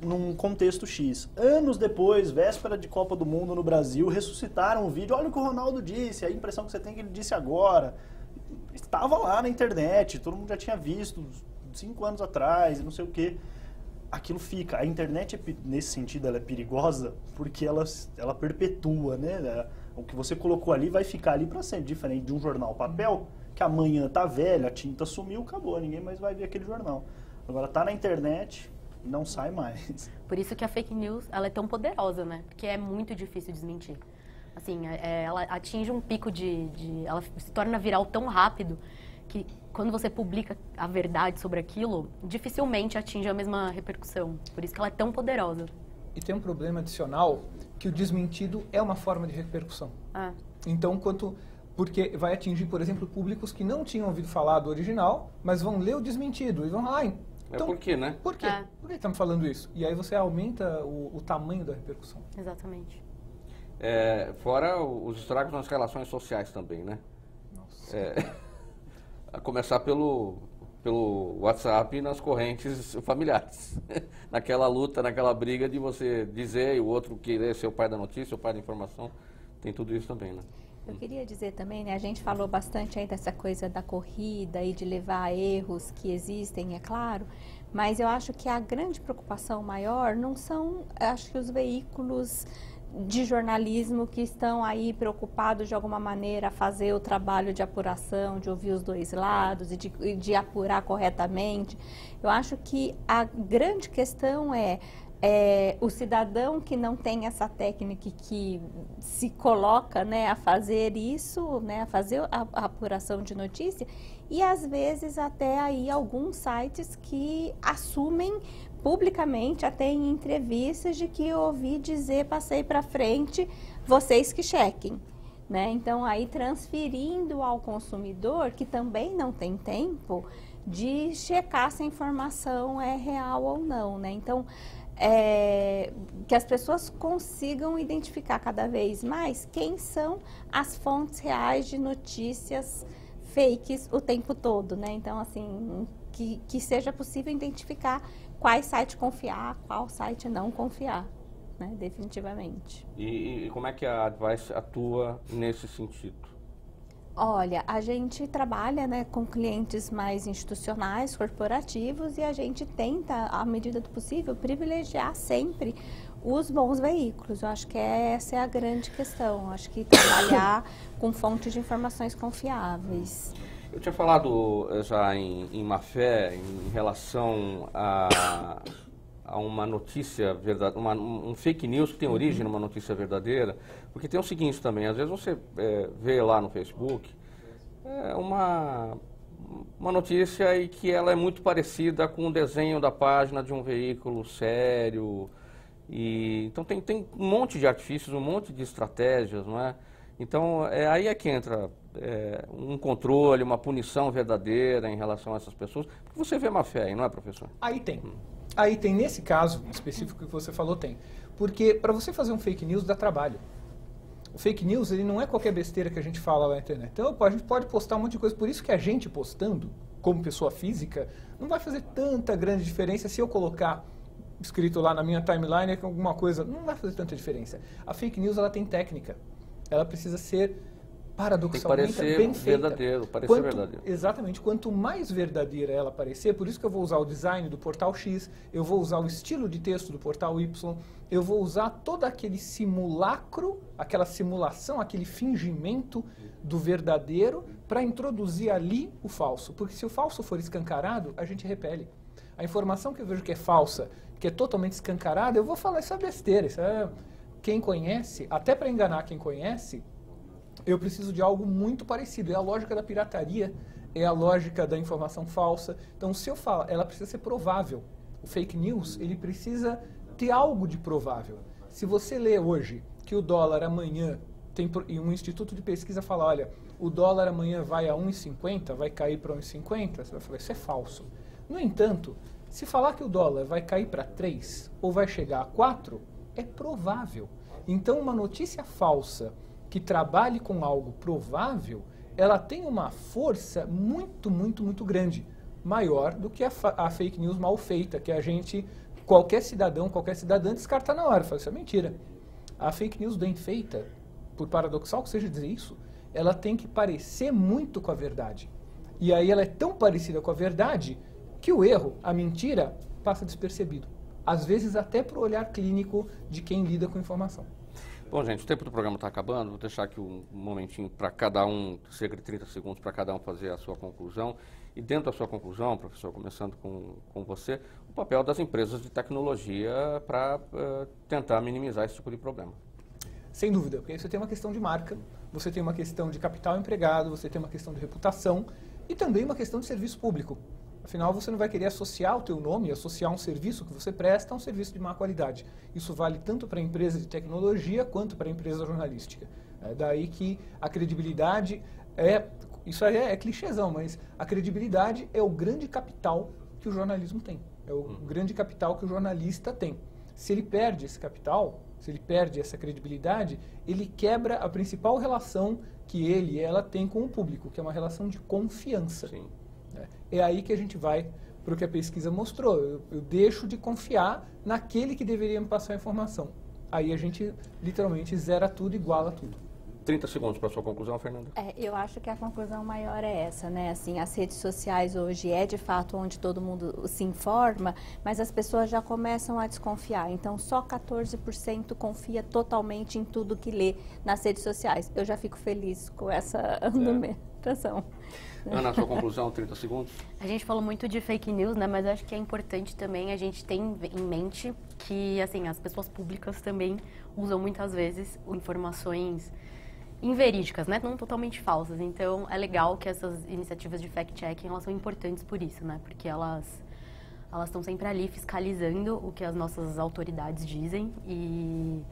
S5: num contexto X. Anos depois, véspera de Copa do Mundo no Brasil, ressuscitaram o vídeo. Olha o que o Ronaldo disse, a impressão que você tem que ele disse agora. Estava lá na internet, todo mundo já tinha visto 5 anos atrás, não sei o quê. Aquilo fica. A internet, nesse sentido, ela é perigosa porque ela perpetua, né? O que você colocou ali vai ficar ali para sempre, diferente de um jornal papel, que amanhã tá velho, a tinta sumiu, acabou, ninguém mais vai ver aquele jornal. Agora tá na internet, não sai mais.
S4: Por isso que a fake news, ela é tão poderosa, né? Porque é muito difícil desmentir. Assim, ela atinge um pico ela se torna viral tão rápido que quando você publica a verdade sobre aquilo, dificilmente atinge a mesma repercussão. Por isso que ela é tão poderosa.
S3: E tem um problema adicional, que o desmentido é uma forma de repercussão. Então, porque vai atingir, por exemplo, públicos que não tinham ouvido falar do original, mas vão ler o desmentido e vão lá, então,
S1: por quê, né?
S3: Por quê? Por que estamos falando isso? E aí você aumenta o tamanho da repercussão.
S4: Exatamente.
S1: Fora os estragos nas relações sociais também, né?
S3: Nossa.
S1: A começar pelo WhatsApp e nas correntes familiares. Naquela luta, naquela briga de você dizer e o outro querer ser o pai da notícia, o pai da informação, tem tudo isso também, né?
S2: Eu queria dizer também, né, a gente falou bastante aí dessa coisa da corrida e de levar a erros que existem, é claro, mas eu acho que a grande preocupação maior não são, acho que os veículos de jornalismo que estão aí preocupados de alguma maneira a fazer o trabalho de apuração, de ouvir os dois lados e de apurar corretamente. Eu acho que a grande questão é o cidadão que não tem essa técnica, que se coloca, né, a fazer isso, né, a fazer a apuração de notícia, e às vezes até aí alguns sites que assumem publicamente, até em entrevistas, de que eu ouvi dizer, passei para frente, vocês que chequem. Né? Então, aí transferindo ao consumidor, que também não tem tempo, de checar se a informação é real ou não. Né? Então, que as pessoas consigam identificar cada vez mais quem são as fontes reais de notícias fakes o tempo todo, né? Então, assim, que seja possível identificar quais sites confiar, qual site não confiar, né? Definitivamente.
S1: E como é que a Advice atua nesse sentido?
S2: Olha, a gente trabalha, né, com clientes mais institucionais, corporativos, e a gente tenta, à medida do possível, privilegiar sempre os bons veículos. Eu acho que essa é a grande questão. Eu acho que trabalhar com fontes de informações confiáveis.
S1: Eu tinha falado já em má fé em relação a uma notícia verdadeira, um fake news que tem origem numa notícia verdadeira, porque tem o seguinte também, às vezes você vê lá no Facebook uma notícia e que ela é muito parecida com o desenho da página de um veículo sério, Então tem um monte de artifícios, um monte de estratégias, não é? Então aí é que entra um controle, uma punição verdadeira em relação a essas pessoas, porque você vê má fé aí, não é, professor?
S3: Aí tem. Aí tem, nesse caso específico que você falou, tem. Porque para você fazer um fake news dá trabalho. O fake news, ele não é qualquer besteira que a gente fala na internet. Então a gente pode postar um monte de coisa, por isso que a gente postando, como pessoa física, não vai fazer tanta grande diferença se eu colocar escrito lá na minha timeline alguma coisa, não vai fazer tanta diferença. A fake news, ela tem técnica. Ela precisa ser paradoxalmente bem feita.
S1: Parecer verdadeiro.
S3: Exatamente. Quanto mais verdadeira ela parecer, por isso que eu vou usar o design do portal X, eu vou usar o estilo de texto do portal Y, eu vou usar todo aquele simulacro, aquela simulação, aquele fingimento do verdadeiro para introduzir ali o falso. Porque se o falso for escancarado, a gente repele. A informação que eu vejo que é falsa, que é totalmente escancarada, eu vou falar, isso é besteira, isso é... Quem conhece, até para enganar quem conhece, eu preciso de algo muito parecido. É a lógica da pirataria, é a lógica da informação falsa. Então, se eu falar, ela precisa ser provável. O fake news, ele precisa ter algo de provável. Se você lê hoje que o dólar amanhã, e um instituto de pesquisa fala, olha, o dólar amanhã vai a 1,50, vai cair para 1,50, você vai falar, isso é falso. No entanto, se falar que o dólar vai cair para 3 ou vai chegar a 4, é provável. Então, uma notícia falsa que trabalhe com algo provável, ela tem uma força muito, muito, muito grande, maior do que a fake news mal feita, que a gente, qualquer cidadão, qualquer cidadã descarta na hora, fala, isso é mentira. A fake news bem feita, por paradoxal que seja dizer isso, ela tem que parecer muito com a verdade. E aí ela é tão parecida com a verdade que o erro, a mentira, passa despercebido. Às vezes até para o olhar clínico de quem lida com informação.
S1: Bom, gente, o tempo do programa está acabando. Vou deixar aqui um momentinho para cada um, cerca de 30 segundos, para cada um fazer a sua conclusão. E dentro da sua conclusão, professor, começando com você, o papel das empresas de tecnologia para tentar minimizar esse tipo de problema.
S3: Sem dúvida, porque aí você tem uma questão de marca, você tem uma questão de capital empregado, você tem uma questão de reputação e também uma questão de serviço público. Afinal, você não vai querer associar o teu nome, associar um serviço que você presta a um serviço de má qualidade. Isso vale tanto para a empresa de tecnologia quanto para a empresa jornalística. É daí que a credibilidade isso aí é clichêzão, mas a credibilidade é o grande capital que o jornalismo tem. É o grande capital que o jornalista tem. Se ele perde esse capital, se ele perde essa credibilidade, ele quebra a principal relação que ele e ela tem com o público, que é uma relação de confiança.
S1: Sim.
S3: É aí que a gente vai para o que a pesquisa mostrou. Eu deixo de confiar naquele que deveria me passar a informação. Aí a gente literalmente zera tudo, iguala tudo.
S1: 30 segundos para a sua conclusão, Fernanda.
S2: Eu acho que a conclusão maior é essa, né? Assim, as redes sociais hoje é de fato onde todo mundo se informa, mas as pessoas já começam a desconfiar. Então, só 14% confia totalmente em tudo que lê nas redes sociais. Eu já fico feliz com essa argumentação.
S1: Ana, a sua conclusão, 30 segundos.
S4: A gente falou muito de fake news, né? Mas acho que é importante também a gente ter em mente que, assim, as pessoas públicas também usam muitas vezes informações inverídicas, né? Não totalmente falsas. Então, é legal que essas iniciativas de fact-checking, elas são importantes por isso, né? Porque elas estão sempre ali fiscalizando o que as nossas autoridades dizem e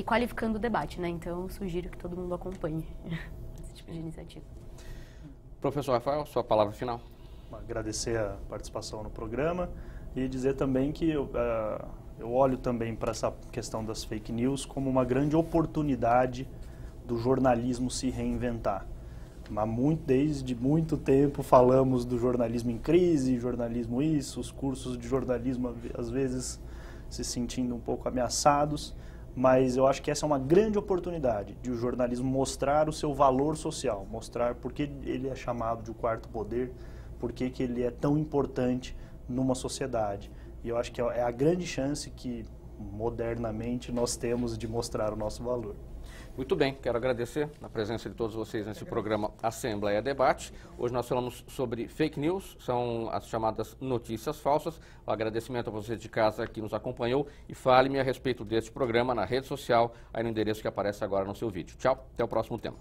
S4: qualificando o debate, né? Então, eu sugiro que todo mundo acompanhe esse tipo de iniciativa.
S1: Professor Rafael, sua palavra final.
S5: Agradecer a participação no programa e dizer também que eu olho também para essa questão das fake news como uma grande oportunidade do jornalismo se reinventar. Desde muito tempo falamos do jornalismo em crise, jornalismo isso, os cursos de jornalismo às vezes se sentindo um pouco ameaçados, mas eu acho que essa é uma grande oportunidade de o jornalismo mostrar o seu valor social, mostrar por que ele é chamado de o quarto poder, por que ele é tão importante numa sociedade. E eu acho que é a grande chance que modernamente nós temos de mostrar o nosso valor.
S1: Muito bem, quero agradecer a presença de todos vocês nesse programa Assembleia Debate. Hoje nós falamos sobre fake news, são as chamadas notícias falsas. Um agradecimento a você de casa que nos acompanhou e fale-me a respeito deste programa na rede social, aí no endereço que aparece agora no seu vídeo. Tchau, até o próximo tema.